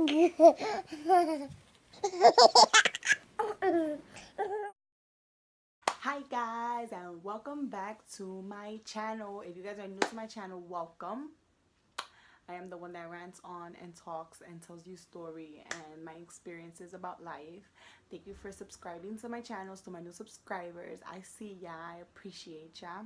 Hi guys, and welcome back to my channel. If you guys are new to my channel, welcome. I am the one that rants on and talks and tells you story and my experiences about life. Thank you for subscribing to my channels. To my new subscribers, I see ya, I appreciate ya.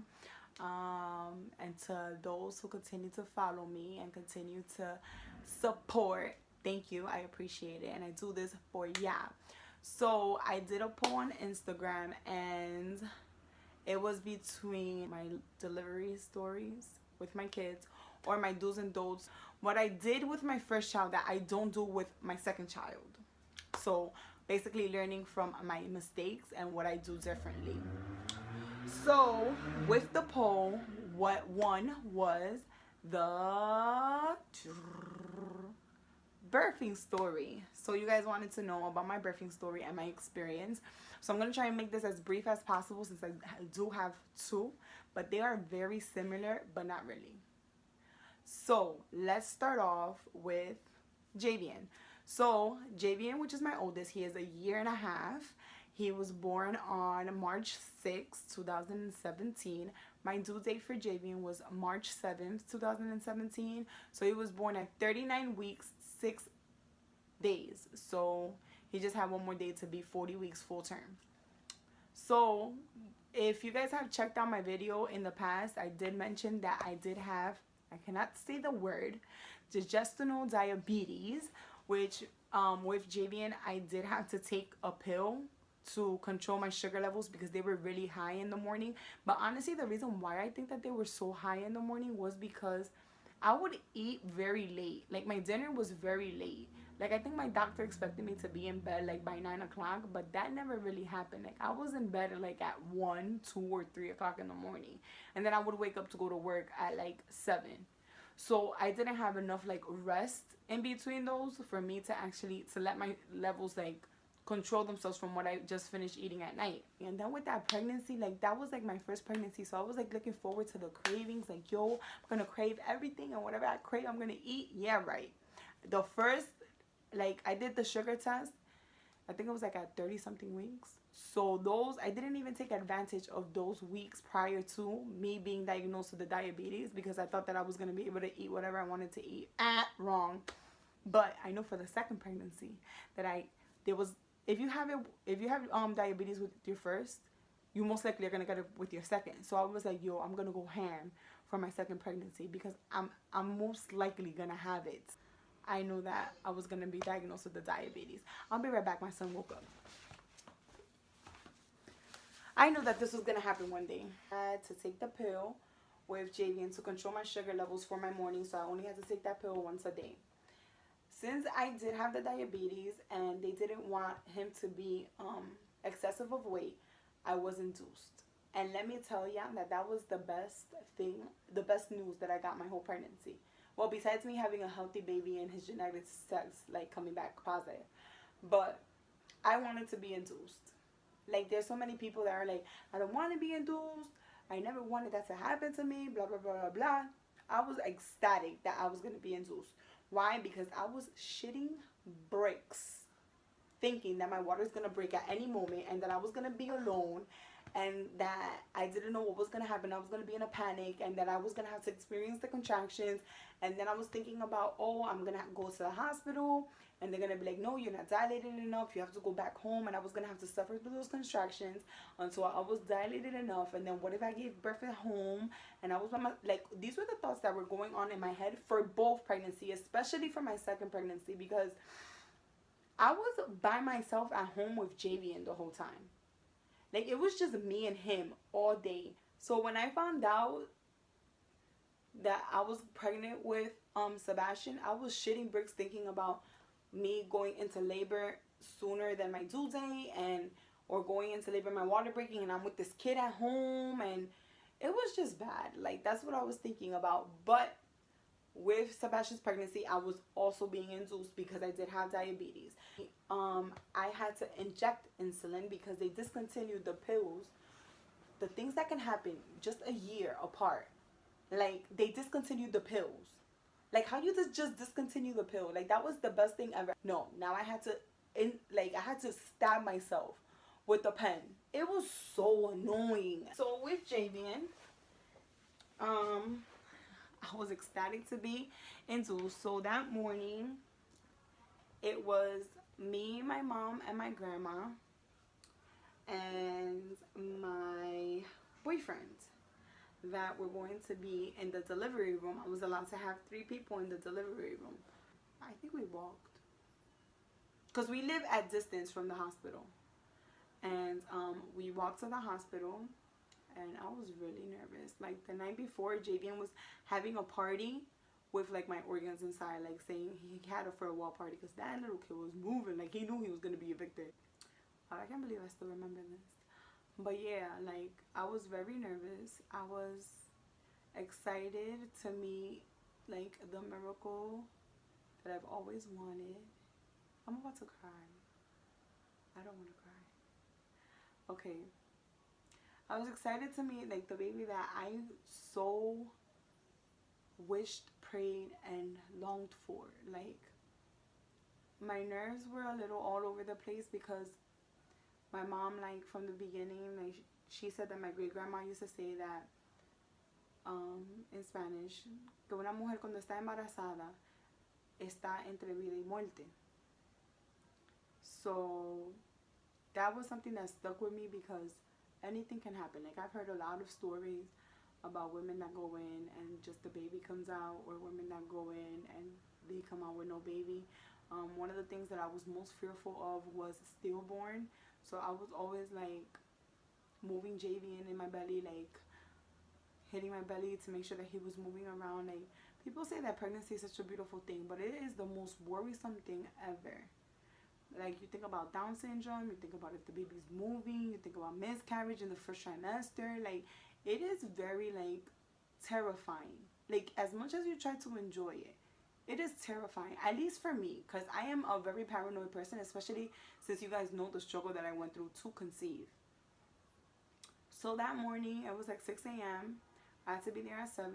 And to those who continue to follow me and continue to support, thank you, I appreciate it. And I do this for ya. So I did a poll on Instagram, and it was between my delivery stories with my kids or my do's and don'ts. What I did with my first child that I don't do with my second child. So basically learning from my mistakes and what I do differently. So with the poll, what won was the birthing story. So you guys wanted to know about my birthing story and my experience. So I'm going to try and make this as brief as possible since I do have two, but they are very similar, but not really. So let's start off with Javian. So Javian, which is my oldest, he is a year and a half. He was born on March 6th, 2017. My due date for Javian was March 7th, 2017. So he was born at 39 weeks, 6 days. So he just had one more day to be 40 weeks full term. So if you guys have checked out my video in the past, I did mention that I did have, I cannot say the word, gestational diabetes, which with Javian, I did have to take a pill to control my sugar levels because they were really high in the morning. But honestly, the reason why I think that they were so high in the morning was because I would eat very late. Like my dinner was very late. Like I think my doctor expected me to be in bed like by 9 o'clock, but that never really happened. Like I was in bed like at 1, 2, or 3 o'clock in the morning. And then I would wake up to go to work at like 7. So I didn't have enough like rest in between those for me to actually to let my levels like control themselves from what I just finished eating at night. And then with that pregnancy, like that was like my first pregnancy, so I was like looking forward to the cravings. Like, yo, I'm gonna crave everything, and whatever I crave, I'm gonna eat. Yeah, right. The first, like, I did the sugar test, I think it was like at 30 something weeks. So those, I didn't even take advantage of those weeks prior to me being diagnosed with the diabetes because I thought that I was going to be able to eat whatever I wanted to eat. Wrong. But I know for the second pregnancy that there was, if you have diabetes with your first, you most likely are going to get it with your second. So I was like, yo, I'm going to go ham for my second pregnancy because I'm most likely going to have it. I knew that I was going to be diagnosed with the diabetes. I'll be right back. My son woke up. I knew that this was going to happen one day. I had to take the pill with Javian to control my sugar levels for my morning, so I only had to take that pill once a day. Since I did have the diabetes and they didn't want him to be excessive of weight, I was induced. And let me tell you that was the best thing, the best news that I got my whole pregnancy. Well, besides me having a healthy baby and his genetics test like coming back positive, but I wanted to be induced. Like there's so many people that are like, I don't want to be induced. I never wanted that to happen to me. Blah blah blah blah blah. I was ecstatic that I was gonna be induced. Why? Because I was shitting bricks, thinking that my water is gonna break at any moment and that I was gonna be alone and that I didn't know what was going to happen. I was going to be in a panic and that I was going to have to experience the contractions. And then I was thinking about, oh, I'm going to go to the hospital and they're going to be like, no, you're not dilated enough. You have to go back home. And I was going to have to suffer through those contractions until I was dilated enough. And then what if I gave birth at home? And I was by my, like, these were the thoughts that were going on in my head for both pregnancy, especially for my second pregnancy, because I was by myself at home with Javian the whole time. Like, it was just me and him all day. So when I found out that I was pregnant with Sebastian, I was shitting bricks thinking about me going into labor sooner than my due date, and or going into labor, my water breaking, and I'm with this kid at home, and it was just bad. Like, that's what I was thinking about. But with Sebastian's pregnancy, I was also being induced because I did have diabetes. I had to inject insulin because they discontinued the pills. The things that can happen just a year apart. Like, they discontinued the pills. Like, how you just discontinue the pill? Like, that was the best thing ever. No, now I had to, I had to stab myself with the pen. It was so annoying. So with Javian, I was ecstatic to be into. So that morning, it was me, my mom, and my grandma, and my boyfriend that were going to be in the delivery room. I was allowed to have 3 people in the delivery room. I think we walked, because we live at distance from the hospital. And we walked to the hospital, and I was really nervous. Like, the night before, Javian was having a party with, like, my organs inside, like, saying he had a farewell party, because that little kid was moving. Like, he knew he was going to be evicted. I can't believe I still remember this. But yeah, like, I was very nervous. I was excited to meet, like, the miracle that I've always wanted. I'm about to cry. I don't want to cry. Okay. I was excited to meet, like, the baby that I so wished, prayed, and longed for. Like, my nerves were a little all over the place because my mom, like, from the beginning, like, she said that my great-grandma used to say that, in Spanish, que una mujer cuando está embarazada está entre vida y muerte. So that was something that stuck with me because anything can happen. Like, I've heard a lot of stories about women that go in and just the baby comes out, or women that go in and they come out with no baby. One of the things that I was most fearful of was stillborn. So I was always, like, moving Javian in my belly, like, hitting my belly to make sure that he was moving around. Like, people say that pregnancy is such a beautiful thing, but it is the most worrisome thing ever. Like, you think about Down syndrome, you think about if the baby's moving, you think about miscarriage in the first trimester. Like, it is very, like, terrifying. Like, as much as you try to enjoy it, it is terrifying, at least for me, because I am a very paranoid person, especially since you guys know the struggle that I went through to conceive. So that morning, it was like 6 a.m. I had to be there at 7.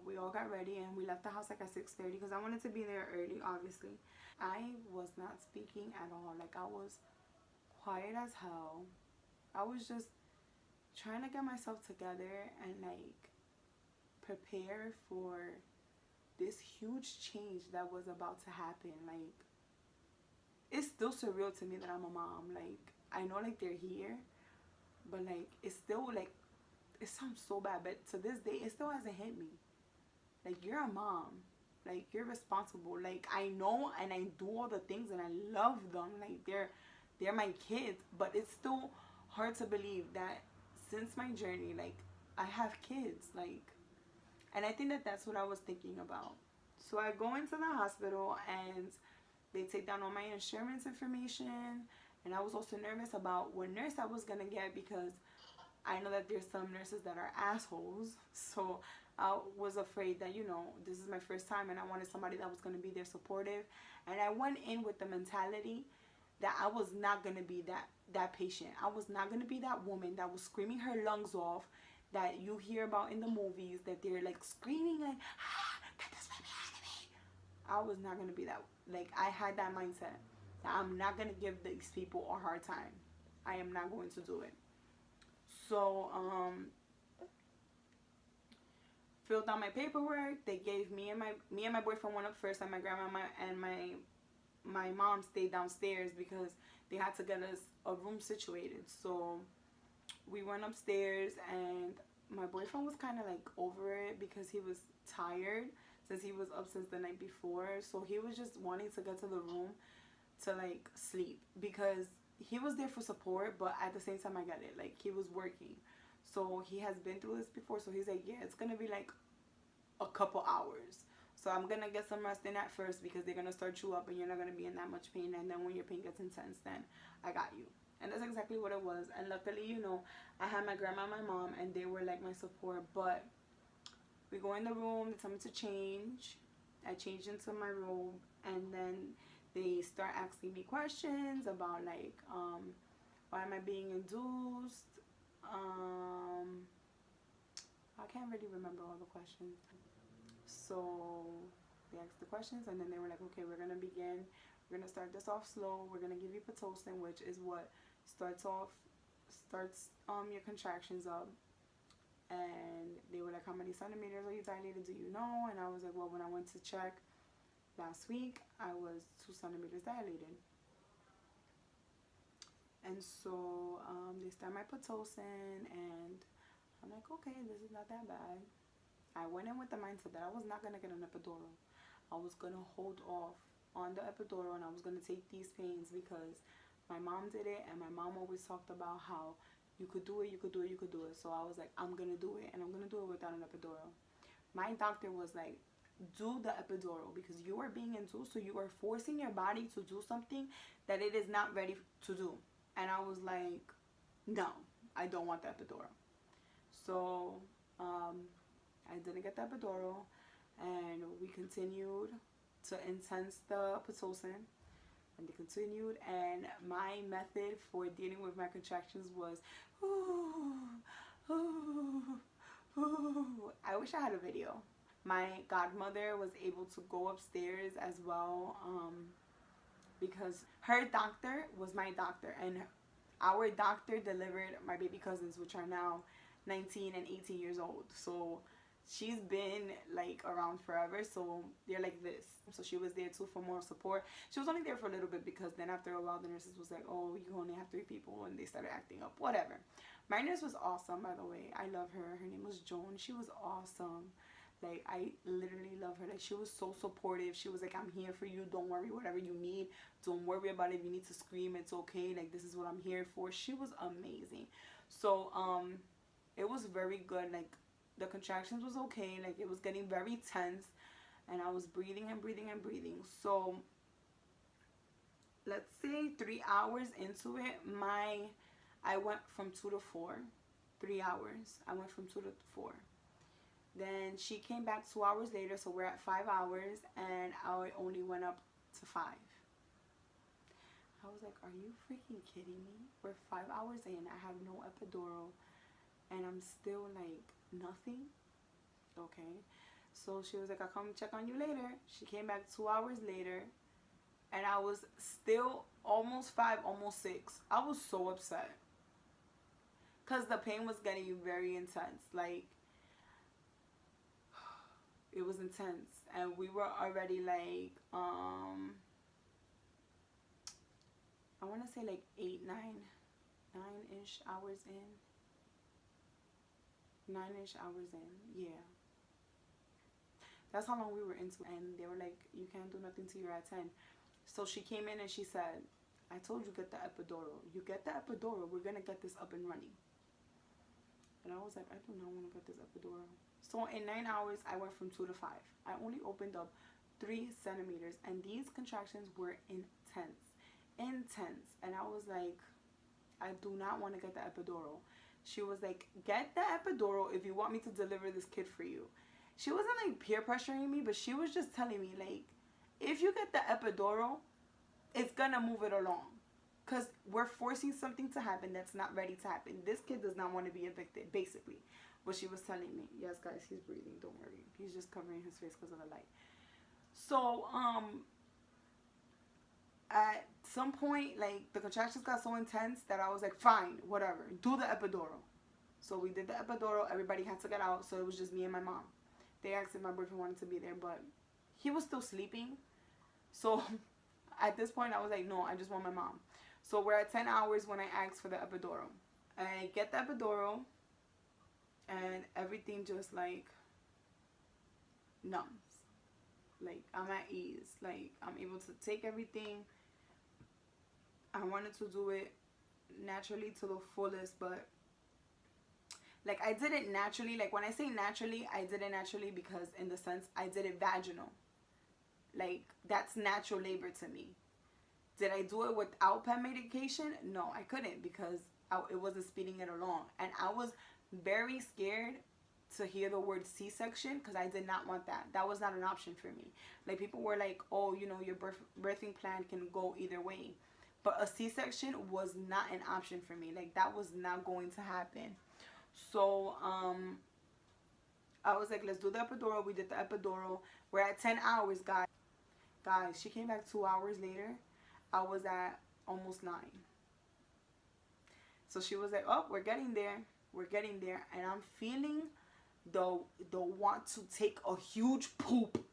We all got ready, and we left the house like at 6:30 because I wanted to be there early, obviously. I was not speaking at all. Like, I was quiet as hell. I was just trying to get myself together and, like, prepare for this huge change that was about to happen. Like, it's still surreal to me that I'm a mom. Like, I know, like, they're here, but, like, it's still, like, it sounds so bad, but to this day, it still hasn't hit me. Like, you're a mom. Like, you're responsible. Like, I know and I do all the things and I love them. Like, they're my kids, but it's still hard to believe that since my journey, like, I have kids. Like, and I think that that's what I was thinking about. So I go into the hospital and they take down all my insurance information. And I was also nervous about what nurse I was going to get because I know that there's some nurses that are assholes. So I was afraid that, you know, this is my first time and I wanted somebody that was going to be there supportive. And I went in with the mentality that I was not going to be that patient. I was not going to be that woman that was screaming her lungs off that you hear about in the movies, that they're, like, screaming like, ah, get this baby out of me. I was not going to be that. Like, I had that mindset that I'm not going to give these people a hard time. I am not going to do it. So, filled out my paperwork. They gave me and my boyfriend went up first, and my grandma and my mom stayed downstairs because they had to get us a room situated. So we went upstairs, and my boyfriend was kind of, like, over it because he was tired since he was up since the night before. So he was just wanting to get to the room to, like, sleep because he was there for support, but at the same time, I get it. Like, he was working. So he has been through this before. So he's like, yeah, it's going to be, like, a couple hours. So I'm going to get some rest in at first because they're going to start you up and you're not going to be in that much pain. And then when your pain gets intense, then I got you. And that's exactly what it was. And luckily, you know, I had my grandma and my mom, and they were, like, my support. But we go in the room. They tell me to change. I changed into my robe. And then they start asking me questions about, like, why am I being induced? I can't really remember all the questions. So they asked the questions, and then they were like, okay, we're gonna begin. We're gonna start this off slow. We're gonna give you pitocin, which is what starts your contractions up. And they were like, how many centimeters are you dilated? Do you know? And I was like, well, when I went to check last week, I was 2 centimeters dilated. And so they start my pitocin, and I'm like, okay, this is not that bad. I went in with the mindset that I was not gonna get an epidural. I was gonna hold off on the epidural, and I was gonna take these pains because my mom did it, and my mom always talked about how you could do it, you could do it, you could do it. So I was like, I'm gonna do it, and I'm gonna do it without an epidural. My doctor was like, do the epidural because you are being induced, so you are forcing your body to do something that it is not ready to do. And I was like, no, I don't want the epidural. So I didn't get the epidural, and we continued to intense the pitocin, and they continued. And my method for dealing with my contractions was, ooh, ooh, ooh. I wish I had a video. My godmother was able to go upstairs as well, because her doctor was my doctor, and our doctor delivered my baby cousins, which are now 19 and 18 years old. So she's been like around forever, so they're like this. So she was there too for more support. She was only there for a little bit because then after a while the nurses was like, oh, you only have 3 people, and they started acting up, whatever. My nurse was awesome, by the way. I love her. Her name was Joan. She was awesome. Like, I literally love her. Like, she was so supportive. She was like, I'm here for you. Don't worry, whatever you need. Don't worry about it. If you need to scream, it's okay. Like, this is what I'm here for. She was amazing. So, it was very good. Like, the contractions was okay. Like, it was getting very tense. And I was breathing and breathing and breathing. So, let's say 3 hours into it, I went from 2 to 4. 3 hours. I went from 2 to 4. Then she came back 2 hours later, so we're at 5 hours, and I only went up to 5. I was like, are you freaking kidding me? We're 5 hours in, I have no epidural, and I'm still like, nothing? Okay. So she was like, I'll come check on you later. She came back 2 hours later, and I was still almost 5, almost 6. I was so upset, because the pain was getting very intense. Like, it was intense, and we were already like, I want to say like 9-ish hours in. 9-ish hours in, yeah. That's how long we were into it. And they were like, you can't do nothing till you're at 10. So she came in and she said, I told you get the epidural. You get the epidural, we're going to get this up and running. And I was like, I do not want to get this epidural. So in 9 hours, I went from 2 to 5. I only opened up 3 centimeters. And these contractions were intense. Intense. And I was like, I do not want to get the epidural. She was like, get the epidural if you want me to deliver this kid for you. She wasn't like peer pressuring me, but she was just telling me, like, if you get the epidural, it's going to move it along. Because we're forcing something to happen that's not ready to happen. This kid does not want to be evicted, basically. What she was telling me. Yes, guys, he's breathing. Don't worry. He's just covering his face because of the light. So, at some point, like, the contractions got so intense that I was like, fine, whatever. Do the epidural. So we did the epidural. Everybody had to get out. So it was just me and my mom. They asked if my boyfriend wanted to be there, but he was still sleeping. So at this point, I was like, no, I just want my mom. So we're at 10 hours when I asked for the epidural. I get the epidural, and everything just, like, numbs. Like, I'm at ease. Like, I'm able to take everything. I wanted to do it naturally to the fullest, but, like, I did it naturally. Like, when I say naturally, I did it naturally because, in the sense, I did it vaginal. Like, that's natural labor to me. Did I do it without pen medication? No, I couldn't because it wasn't speeding it along. And I was very scared to hear the word C-section because I did not want that. That was not an option for me. Like, people were like, oh, you know, your birthing plan can go either way. But a C-section was not an option for me. Like, that was not going to happen. So, I was like, let's do the epidural. We did the epidural. We're at 10 hours, guys. Guys, she came back 2 hours later. I was at almost 9. So she was like, oh, we're getting there. We're getting there. And I'm feeling the want to take a huge poop.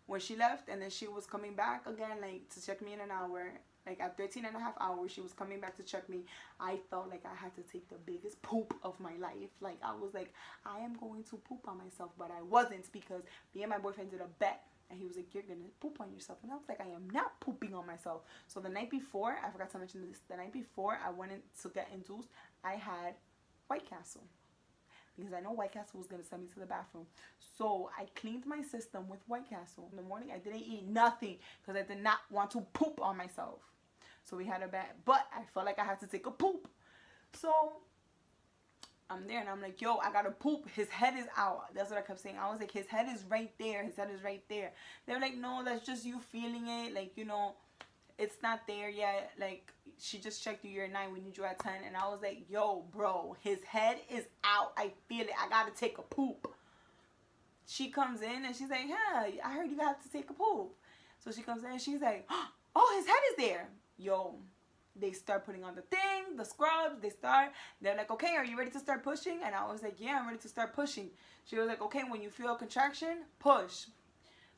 When she left, and then she was coming back again, like, to check me in an hour. Like, at 13 and a half hours, she was coming back to check me. I felt like I had to take the biggest poop of my life. Like, I was like, I am going to poop on myself. But I wasn't, because me and my boyfriend did a bet. And he was like, you're going to poop on yourself. And I was like, I am not pooping on myself. So the night before, I forgot to mention this. The night before I went in to get induced, I had White Castle. Because I know White Castle was going to send me to the bathroom. So I cleaned my system with White Castle. In the morning, I didn't eat nothing because I did not want to poop on myself. So we had a bet. But I felt like I had to take a poop. So I'm there and I'm like, yo, I got to poop. His head is out. That's what I kept saying. I was like, his head is right there. His head is right there. They were like, no, that's just you feeling it. Like, you know, it's not there yet. Like, she just checked you. You're 9. We need you at 10. And I was like, yo, bro, his head is out. I feel it. I got to take a poop. She comes in and she's like, yeah, I heard you have to take a poop. So she comes in and she's like, oh, his head is there. Yo, they start putting on the thing, the scrubs. They're like, okay, are you ready to start pushing? And I was like, yeah, I'm ready to start pushing. She was like, okay, when you feel a contraction, push.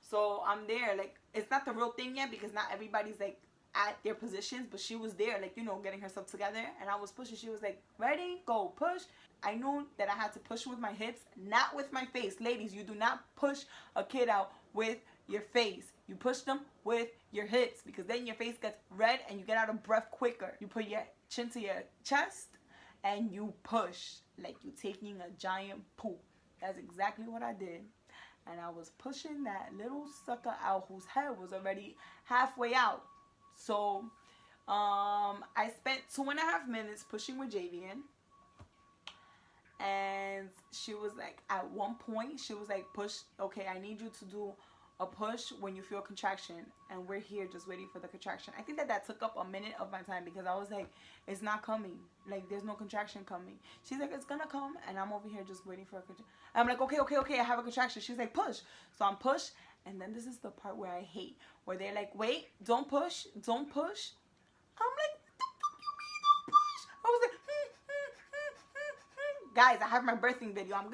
So I'm there. Like, it's not the real thing yet because not everybody's like at their positions, but she was there, like, you know, getting herself together. And I was pushing. She was like, ready, go, push. I knew that I had to push with my hips, not with my face. Ladies, you do not push a kid out with your face. You push them with your hips, because then your face gets red and you get out of breath quicker. You put your chin to your chest and you push like you're taking a giant poop. That's exactly what I did. And I was pushing that little sucker out whose head was already halfway out. So I spent 2.5 minutes pushing with Javian. And she was like, at one point, she was like, push, okay, I need you to do a push when you feel contraction. And we're here just waiting for the contraction. I think that took up a minute of my time because I was like, it's not coming. Like, there's no contraction coming. She's like, it's gonna come. And I'm over here just waiting for a contraction. I'm like, okay, I have a contraction. She's like, push. So I'm push. And then this is the part where I hate, where they're like, wait, don't push. I'm like, what the fuck you mean don't push? I was like, guys, I have my birthing video. I'm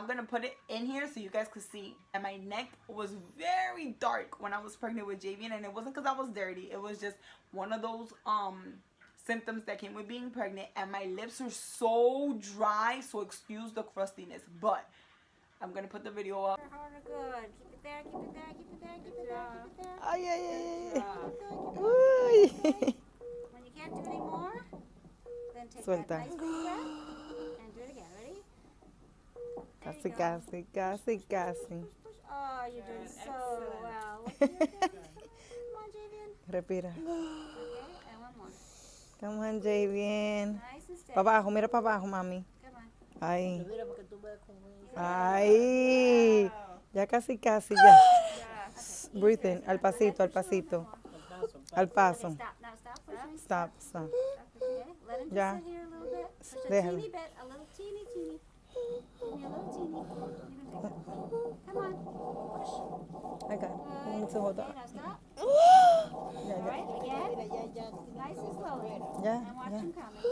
gonna put it in here so you guys could see. And my neck was very dark when I was pregnant with Javian, and it wasn't because I was dirty. It was just one of those symptoms that came with being pregnant. And my lips are so dry, so excuse the crustiness. But I'm gonna put the video up. Harder, good. Keep it there. Keep it there. Keep it there. Keep it there. Keep it there. Ay, ay, ay, ay. Uy. When you can't do anymore, then take Suelta. that nice big breath and do it again. Ready? Casi, casi, casi, casi. Push. Oh, you're doing so well. Look at your head. Come on, Javian. Respira. Okay, and one more. Come on, Javian. Nice and steady. Pa' abajo, mira para abajo, mami. Come on. Ahí. Yeah. Ahí. Ya casi, casi, ya. Breathe in. Al pasito, al pasito. Al paso. Stop. Now stop pushing. Stop, stop. Okay. Let him just Ya. sit here a little bit. Push a Déjalo. teeny bit. A little teeny. Give me a little teeny. You can take it. Come on. Push. I got it. You need to hold Okay, on. now stop. Ya, All ya. right, again. Nice and slowly. Ya, And watch ya. him coming.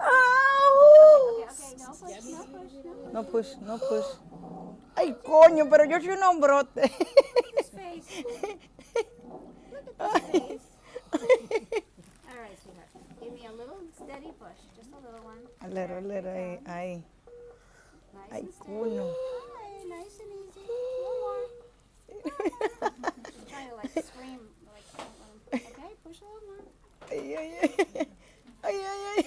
Au. Okay, no push, no push, no push. No push, no push. Ay, coño, pero yo soy un hombrote. His face. Look at this face. All right, sweetheart. Give me a little steady push. Just a little one. A little, ahí, ahí. Nice Ay, and steady. coño. All right, nice and easy. One more. She's trying to like scream. Okay, push a little more. Ay, ay, ay. Ay, ay, ay.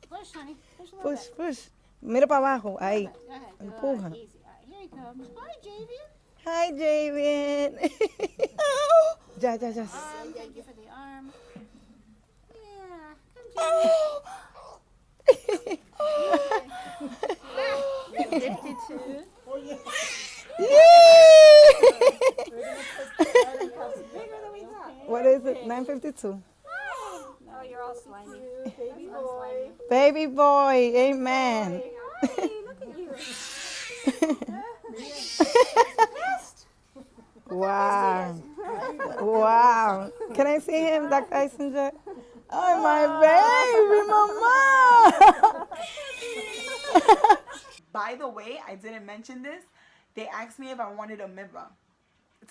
Push, honey. Push a little Push, bit. push. Mira para abajo, ahí. Go ahead. Good. Empuja. Easy. All right, here he comes. Hi, Javian. Hi, Javian. Ya. Thank you for the arm. Yeah. Come, Javian. 52. Bigger than we thought. What is it? 952. Oh, you're all slimy. Baby boy. Baby boy, amen. Hi, Wow. Wow. Can I see him, Dr. Isinger? Oh, my baby, mama. By the way, I didn't mention this. They asked me if I wanted a mirror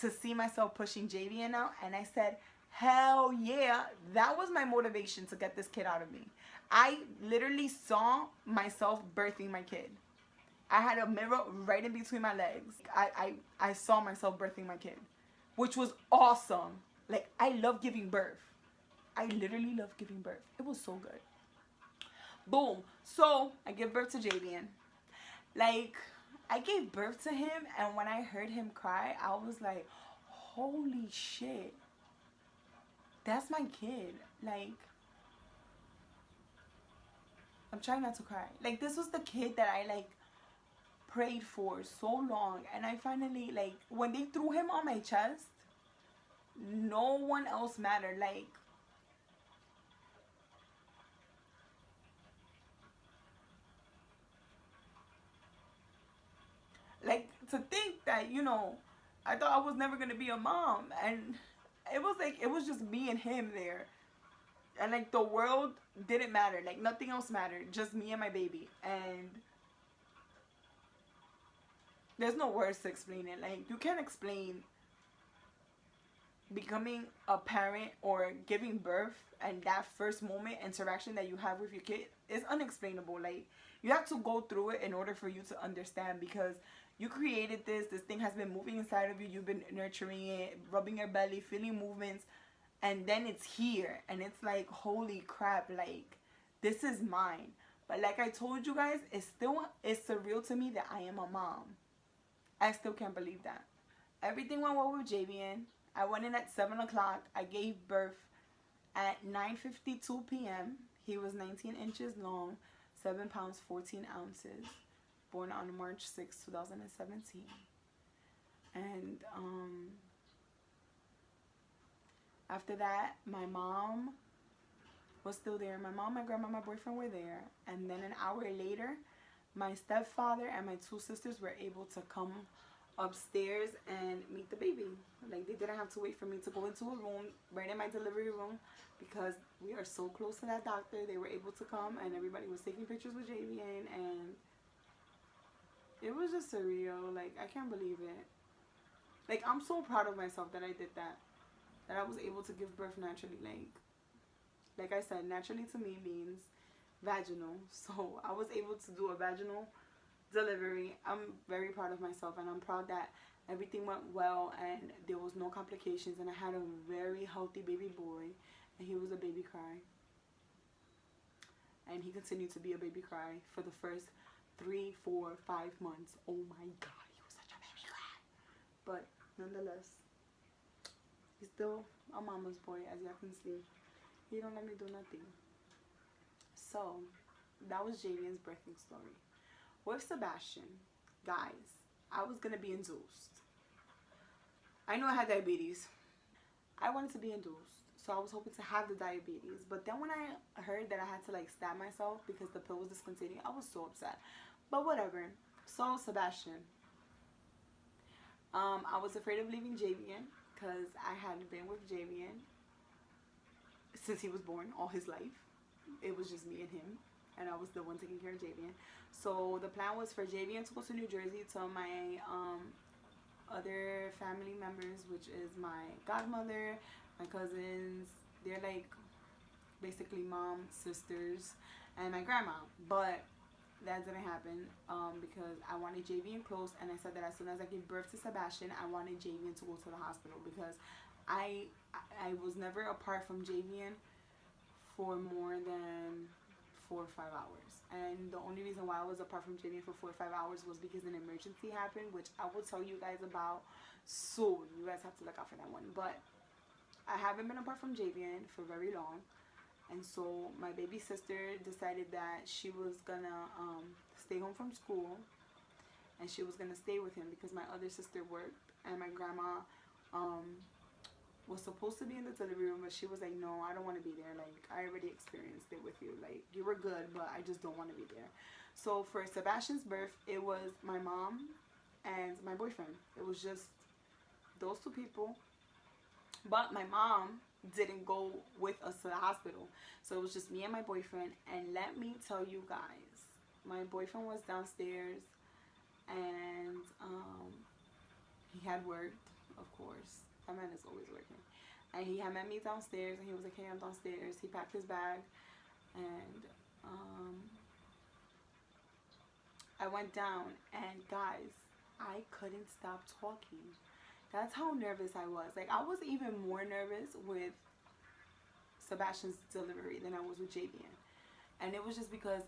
to see myself pushing JVN out, and I said, hell yeah. That was my motivation to get this kid out of me. I literally saw myself birthing my kid. I had a mirror right in between my legs. I saw myself birthing my kid, which was awesome. Like, I love giving birth. I literally love giving birth. It was so good. Boom. So I give birth to JVN. Like, I gave birth to him, and when I heard him cry, I was like, holy shit. That's my kid. Like, I'm trying not to cry. Like, this was the kid that I, like, prayed for so long, and I finally, like, when they threw him on my chest, no one else mattered. Like, to think that, you know, I thought I was never gonna be a mom, and it was like, it was just me and him there, and like, the world didn't matter. Like, nothing else mattered, just me and my baby. And there's no words to explain it. Like, you can't explain becoming a parent or giving birth, and that first moment interaction that you have with your kid is unexplainable. Like, you have to go through it in order for you to understand, because you created this thing has been moving inside of you, you've been nurturing it, rubbing your belly, feeling movements, and then it's here, and it's like, holy crap, like, this is mine. But like I told you guys, it's surreal to me that I am a mom. I still can't believe that. Everything went well with JVN. I went in at 7 o'clock. I gave birth at 9:52 p.m. He was 19 inches long, 7 pounds, 14 ounces. Born on March 6, 2017. And after that, my mom was still there. My mom, my grandma, my boyfriend were there. And then an hour later, my stepfather and my two sisters were able to come upstairs and meet the baby. Like, they didn't have to wait for me to go into a room right in my delivery room, because we are so close to that doctor. They were able to come, and everybody was taking pictures with JVN, and it was just surreal. Like, I can't believe it. Like, I'm so proud of myself that I did that I was able to give birth naturally. Like I said, naturally to me means vaginal. So I was able to do a vaginal delivery. I'm very proud of myself, and I'm proud that everything went well and there was no complications, and I had a very healthy baby boy, and he was a baby cry. And he continued to be a baby cry for the first 3, 4, 5 months. Oh my God, he was such a baby cry. But nonetheless, he's still a mama's boy, as y'all can see. He don't let me do nothing. So, that was JVN's birthing story. With Sebastian, guys, I was going to be induced. I knew I had diabetes. I wanted to be induced. So I was hoping to have the diabetes. But then when I heard that I had to, like, stab myself because the pill was discontinued, I was so upset. But whatever. So, Sebastian. I was afraid of leaving JVN because I had been with JVN since he was born all his life. It was just me and him, and I was the one taking care of JVN. So the plan was for JVN to go to New Jersey to my other family members, which is my godmother, my cousins. They're like basically mom, sisters, and my grandma. But that didn't happen because I wanted JVN close, and I said that as soon as I gave birth to Sebastian, I wanted JVN to go to the hospital, because I was never apart from JVN for more than 4 or 5 hours. And the only reason why I was apart from JVN for 4 or 5 hours was because an emergency happened, which I will tell you guys about soon. You guys have to look out for that one. But I haven't been apart from JVN for very long. And so my baby sister decided that she was gonna stay home from school, and she was gonna stay with him because my other sister worked, and my grandma was supposed to be in the delivery room, but she was like, no, I don't want to be there. Like, I already experienced it with you. Like, you were good, but I just don't want to be there. So for Sebastian's birth, it was my mom and my boyfriend. It was just those two people. But my mom didn't go with us to the hospital. So it was just me and my boyfriend. And let me tell you guys, my boyfriend was downstairs and he had worked, of course. That man is always working. And he had met me downstairs and he was like, hey, I'm downstairs. He packed his bag and I went down and guys, I couldn't stop talking. That's how nervous I was. Like, I was even more nervous with Sebastian's delivery than I was with Javian. And it was just because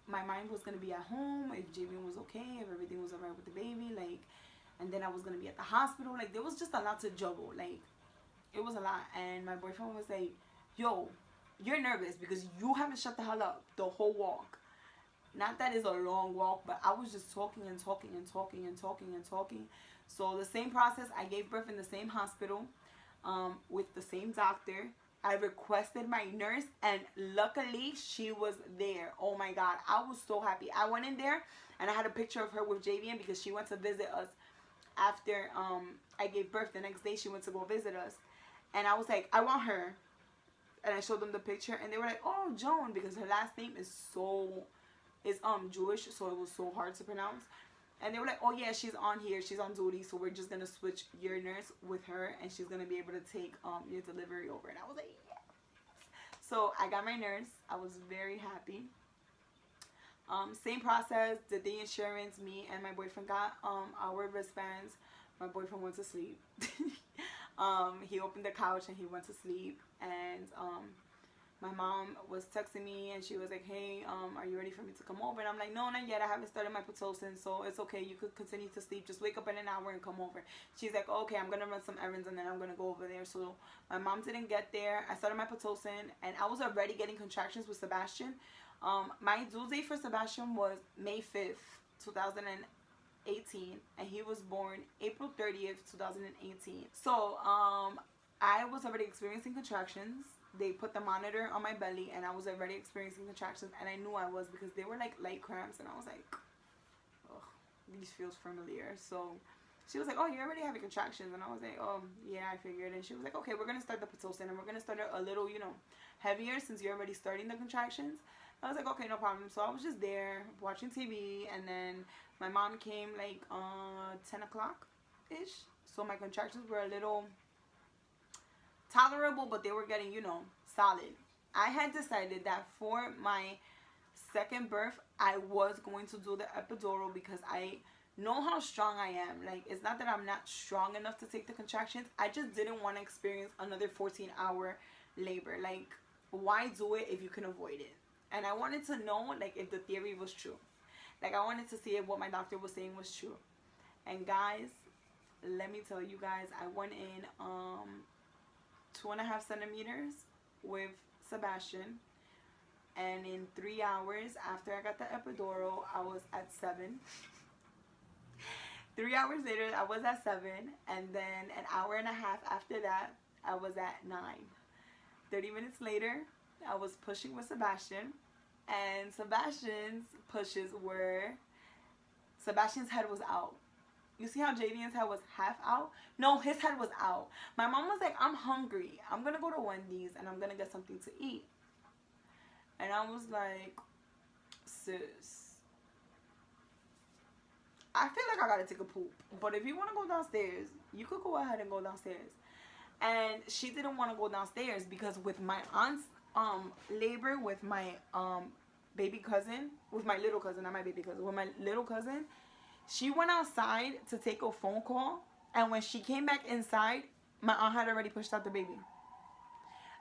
my mind was going to be at home, if Javian was okay, if everything was alright with the baby, like, and then I was going to be at the hospital. Like, there was just a lot to juggle. Like, it was a lot. And my boyfriend was like, yo, you're nervous because you haven't shut the hell up the whole walk. Not that it's a long walk, but I was just talking and talking and talking and talking and talking. So the same process, I gave birth in the same hospital with the same doctor. I requested my nurse and luckily she was there. Oh my God, I was so happy. I went in there and I had a picture of her with Javian because she went to visit us after I gave birth. The next day she went to go visit us. And I was like, I want her. And I showed them the picture and they were like, oh, Joan, because her last name is Jewish, so it was so hard to pronounce. And they were like, oh yeah, she's on here, she's on duty, so we're just gonna switch your nurse with her and she's gonna be able to take your delivery over. And I was like, yes. So I got my nurse. I was very happy. Same process, did the insurance. Me and my boyfriend got our wristbands. My boyfriend went to sleep. He opened the couch and he went to sleep. And my mom was texting me and she was like, hey, are you ready for me to come over? And I'm like, no, not yet. I haven't started my Pitocin, so it's okay. You could continue to sleep. Just wake up in an hour and come over. She's like, okay, I'm going to run some errands and then I'm going to go over there. So my mom didn't get there. I started my Pitocin and I was already getting contractions with Sebastian. My due date for Sebastian was May 5th, 2018. And he was born April 30th, 2018. So I was already experiencing contractions. They put the monitor on my belly and I was already experiencing contractions and I knew I was because they were like light cramps and I was like, oh, these feels familiar. So she was like, oh, you're already having contractions. And I was like, oh, yeah, I figured. And she was like, okay, we're going to start the Pitocin and we're going to start it a little, you know, heavier since you're already starting the contractions. I was like, okay, no problem. So I was just there watching TV and then my mom came like 10 o'clock-ish. So my contractions were a little tolerable, but they were getting, you know, solid. I had decided that for my second birth, I was going to do the epidural because I know how strong I am. Like, it's not that I'm not strong enough to take the contractions. I just didn't want to experience another 14-hour labor. Like, why do it if you can avoid it? And I wanted to know, like, if the theory was true. Like, I wanted to see if what my doctor was saying was true. And guys, let me tell you guys, I went in 2.5 centimeters with Sebastian, and in 3 hours after I got the epidural, I was at 7. 3 hours later, I was at 7, and then an hour and a half after that, I was at 9. 30 minutes later, I was pushing with Sebastian, and Sebastian's head was out. You see how Javian's head was half out? No, his head was out. My mom was like, I'm hungry. I'm going to go to Wendy's and I'm going to get something to eat. And I was like, sis, I feel like I got to take a poop. But if you want to go downstairs, you could go ahead and go downstairs. And she didn't want to go downstairs because with my aunt's labor with my baby cousin, with my little cousin, not my baby cousin, with my little cousin, she went outside to take a phone call, and when she came back inside, my aunt had already pushed out the baby.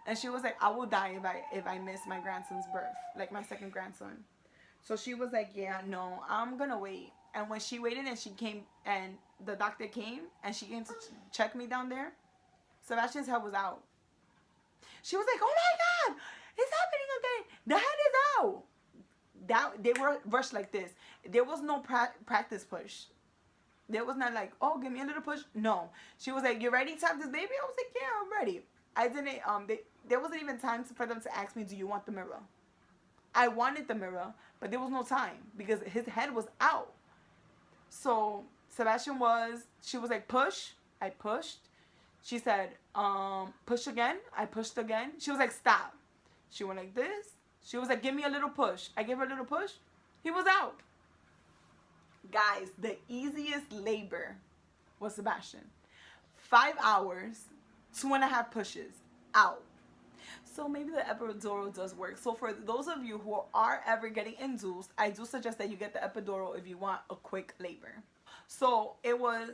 And she was like, I will die if I miss my grandson's birth, like my second grandson. So she was like, yeah, no, I'm gonna wait. And when she waited and she came, and the doctor came, and she came to check me down there, Sebastian's head was out. She was like, oh my God, it's happening again. The head is out. They were rushed like this. There was no practice push. There was not like, oh, give me a little push. No. She was like, you ready to have this baby? I was like, yeah, I'm ready. I didn't, there wasn't even time for them to ask me, do you want the mirror? I wanted the mirror, but there was no time because his head was out. So she was like, push. I pushed. She said, push again. I pushed again. She was like, stop. She went like this. She was like, give me a little push. I gave her a little push. He was out. Guys, the easiest labor was Sebastian. 5 hours, 2.5 pushes, out. So maybe the epidural does work. So for those of you who are ever getting induced, I do suggest that you get the epidural if you want a quick labor. So it was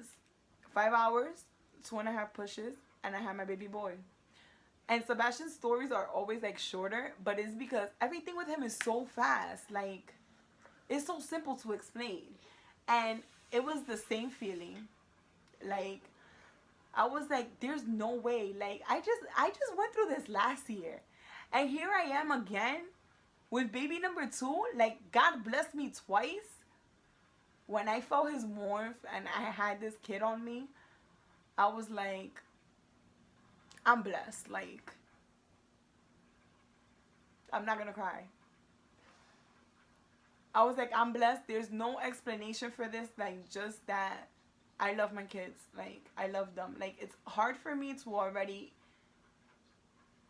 5 hours, 2.5 pushes, and I had my baby boy. And Sebastian's stories are always like shorter, but it's because everything with him is so fast. Like, it's so simple to explain. And it was the same feeling. Like, I was like, there's no way. Like, I just went through this last year. And here I am again with baby number 2. Like, God blessed me twice. When I felt his warmth and I had this kid on me, I was like, I'm blessed. Like, I'm not gonna cry. I was like, I'm blessed. There's no explanation for this. Like, just that I love my kids. Like, I love them. Like, it's hard for me to already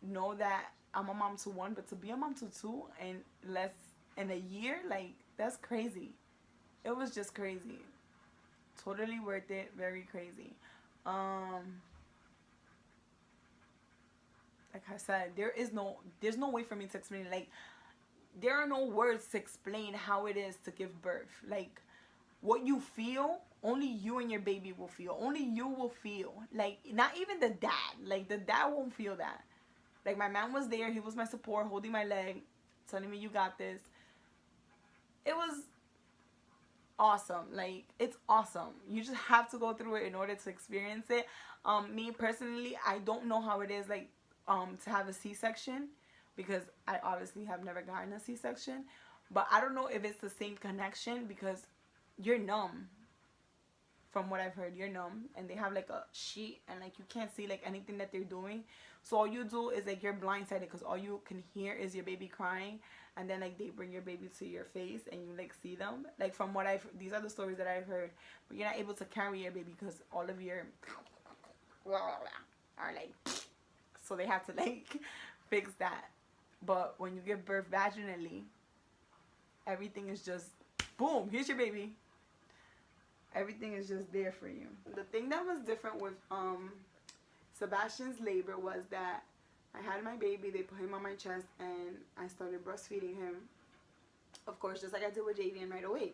know that I'm a mom to 1, but to be a mom to 2 in a year, like, that's crazy. It was just crazy. Totally worth it. Very crazy. Like I said, there's no way for me to explain it. Like, there are no words to explain how it is to give birth. Like, what you feel, only you and your baby will feel. Only you will feel. Like, not even the dad. Like, the dad won't feel that. Like, my man was there. He was my support, holding my leg, telling me, you got this. It was awesome. Like, it's awesome. You just have to go through it in order to experience it. Me personally, I don't know how it is, like, to have a C-section, because I obviously have never gotten a C-section. But I don't know if it's the same connection, because you're numb. From what I've heard, you're numb, and they have like a sheet, and like you can't see like anything that they're doing. So all you do is like you're blindsided, because all you can hear is your baby crying, and then like they bring your baby to your face and you like see them. Like, from what these are the stories that I've heard. But you're not able to carry your baby because all of your are like, so they have to like fix that. But when you give birth vaginally, everything is just boom, here's your baby. Everything is just there for you. The thing that was different with Sebastian's labor was that I had my baby, they put him on my chest, and I started breastfeeding him. Of course, just like I did with Javian right away.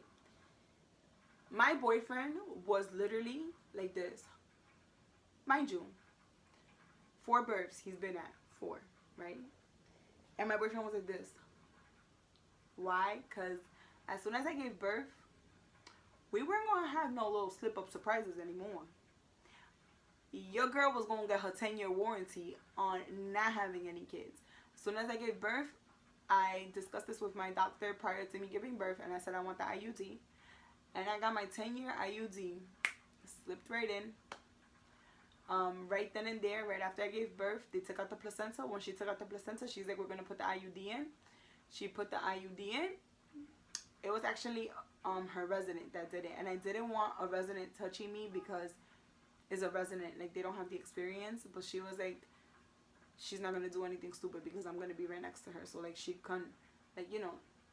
My boyfriend was literally like this. Mind you, 4 births he's been at, 4, right? And my boyfriend was like this. Why? Because as soon as I gave birth, we weren't going to have no little slip-up surprises anymore. Your girl was going to get her 10-year warranty on not having any kids. As soon as I gave birth, I discussed this with my doctor prior to me giving birth, and I said I want the IUD. And I got my 10-year IUD. Slipped right in. Right then and there, right after I gave birth, they took out the placenta. When she took out the placenta, she's like, we're going to put the IUD in. She put the IUD in. It was actually her resident that did it, and I didn't want a resident touching me because it's a resident, like they don't have the experience. But she was like, she's not gonna do anything stupid because I'm gonna be right next to her, so like she couldn't, like, you know,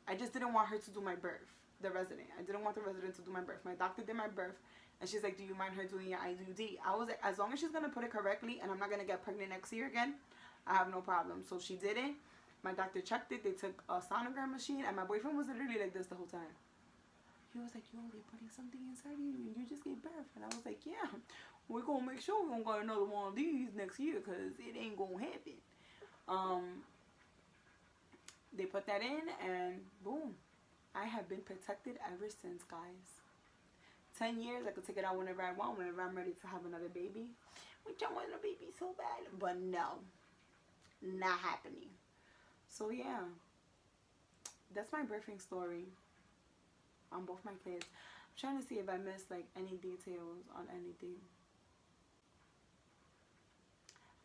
I just didn't want her to do my birth. The resident, I didn't want the resident to do my birth. My doctor did my birth, and she's like, do you mind her doing your IUD? I was like, as long as she's gonna put it correctly and I'm not gonna get pregnant next year again, I have no problem. So she did it. My doctor checked it. They took a sonogram machine, and my boyfriend was literally like this the whole time. He was like, yo, they're putting something inside you and you just gave birth. And I was like, yeah, we're going to make sure we don't got another one of these next year, because it ain't going to happen. They put that in, and boom. I have been protected ever since, guys. 10 years, I could take it out whenever I want, whenever I'm ready to have another baby. Which I want a baby so bad. But no, not happening. So yeah, that's my birthing story on both my kids. I'm trying to see if I missed like any details on anything.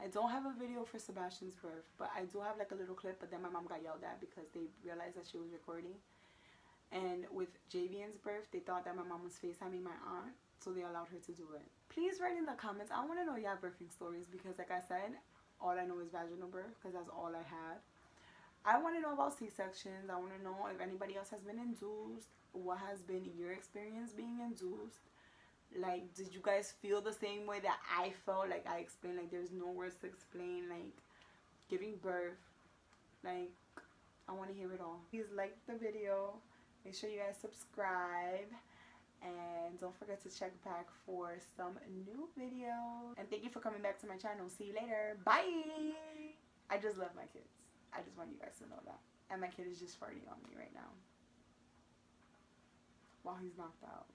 I don't have a video for Sebastian's birth, but I do have like a little clip, but then my mom got yelled at because they realized that she was recording. And with Javian's birth, they thought that my mom was FaceTiming my aunt, so they allowed her to do it. Please write in the comments. I want to know your birthing stories because, like I said, all I know is vaginal birth because that's all I had. I want to know about C-sections. I want to know if anybody else has been induced. What has been your experience being induced? Like, did you guys feel the same way that I felt? Like, I explained, like, there's no words to explain, like, giving birth. Like, I want to hear it all. Please like the video. Make sure you guys subscribe. And don't forget to check back for some new videos. And thank you for coming back to my channel. See you later. Bye. I just love my kids. I just want you guys to know that. And my kid is just farting on me right now while he's knocked out.